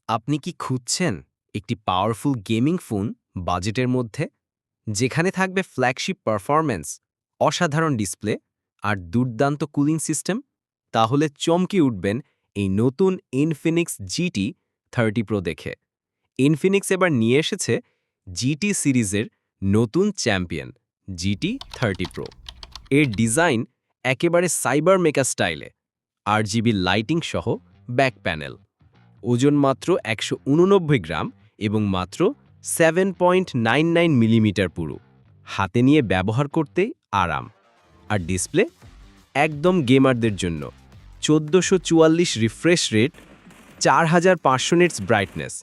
আপনি কি খুঁজছেন একটি পাওয়ারফুল গেমিং ফোন বাজেটের মধ্যে যেখানে থাকবে ফ্ল্যাগশিপ পারফরম্যান্স, অসাধারণ ডিসপ্লে আর দুর্দান্ত কুলিং সিস্টেম? তাহলে চমকে উঠবেন এই নতুন ইনফিনিক্স জিটি 30 প্রো দেখে। ইনফিনিক্স এবার নিয়ে এসেছে জিটি সিরিজের নতুন চ্যাম্পিয়ন জিটি 30 প্রো। এর ডিজাইন একেবারে সাইবার মেকা স্টাইলে, RGB লাইটিং সহ ব্যাক প্যানেল, ওজন মাত্র ১৮৯ গ্রাম এবং মাত্র 7.99 মিলিমিটার পুরু। হাতে নিয়ে ব্যবহার করতে আরাম। আর ডিসপ্লে একদম গেমারদের জন্য ১৪৪৪ রিফ্রেশ রেট, ৪৫০০ নিটস ব্রাইটনেস,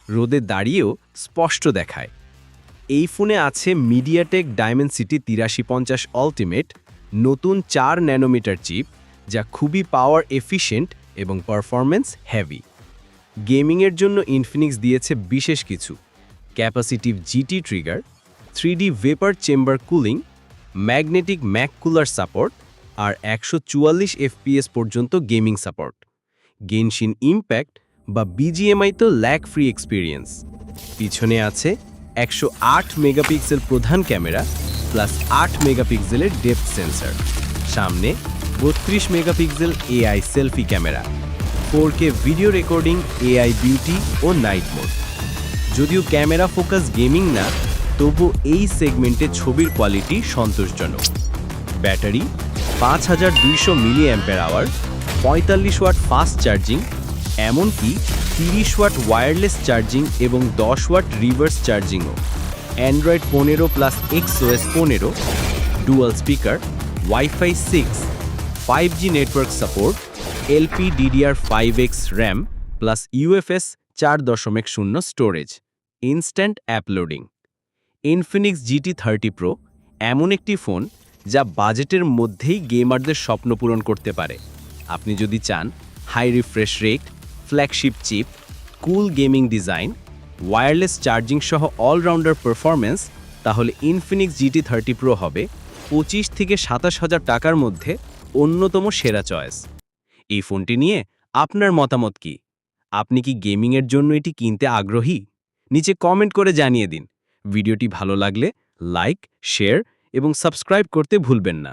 রোদে দাঁড়িয়েও স্পষ্ট দেখায়। এই ফোনে আছে মিডিয়াটেক ডায়মেনসিটি ৮৩৫০ আল্টিমেট, নতুন ৪ ন্যানোমিটার চিপ, যা খুবই পাওয়ার এফিশিয়েন্ট এবং পারফরম্যান্স হেভি। গেমিংয়ের জন্য ইনফিনিক্স দিয়েছে বিশেষ কিছু: capacitive GT trigger, 3D vapour chamber cooling, magnetic mag cooler support আর ১৪৪ FPS পর্যন্ত গেমিং সাপোর্ট। গেনশিন ইম্প্যাক্ট বা বিজিএমআই তো ল্যাগ ফ্রি এক্সপিরিয়েন্স। পিছনে আছে ১০৮ মেগাপিক্সেল প্রধান ক্যামেরা প্লাস ৮ মেগাপিক্সেলের ডেপথ সেন্সর। সামনে ৩২ megapixel AI selfie camera, 4K video recording, AI beauty ও নাইট মোড। যদিও ক্যামেরা ফোকাস গেমিং না, তবু এই সেগমেন্টে ছবির কোয়ালিটি সন্তোষজনক। Battery ৫২০০ mAh, ৪৫ watt fast charging, এমনকি ৩০ ওয়াট ওয়্যারলেস চার্জিং এবং ১০ ওয়াট রিভার্স চার্জিংও। Android ১৫ plus XOS ১৫, dual speaker, wifi 6, 5G network support, LPDDR5X RAM plus UFS 4.0 storage, instant app loading. Infinix GT 30 pro এমন একটি phone যা বাজেটের মধ্যেই গেমারদের স্বপ্ন পূরণ করতে পারে। আপনি যদি চান high refresh rate, flagship chip, cool gaming design, wireless charging সহ অলরাউন্ডার পারফরম্যান্স, তাহলে ইনফিনিক্স জিটি 30 প্রো হবে ২৫ থেকে ২৭,০০০ টাকার মধ্যে অন্যতম সেরা চয়েস। এই ফোনটি নিয়ে আপনার মতামত কি? আপনি কি গেমিংয়ের জন্য এটি কিনতে আগ্রহী? নিচে কমেন্ট করে জানিয়ে দিন। ভিডিওটি ভালো লাগলে লাইক, শেয়ার এবং সাবস্ক্রাইব করতে ভুলবেন না।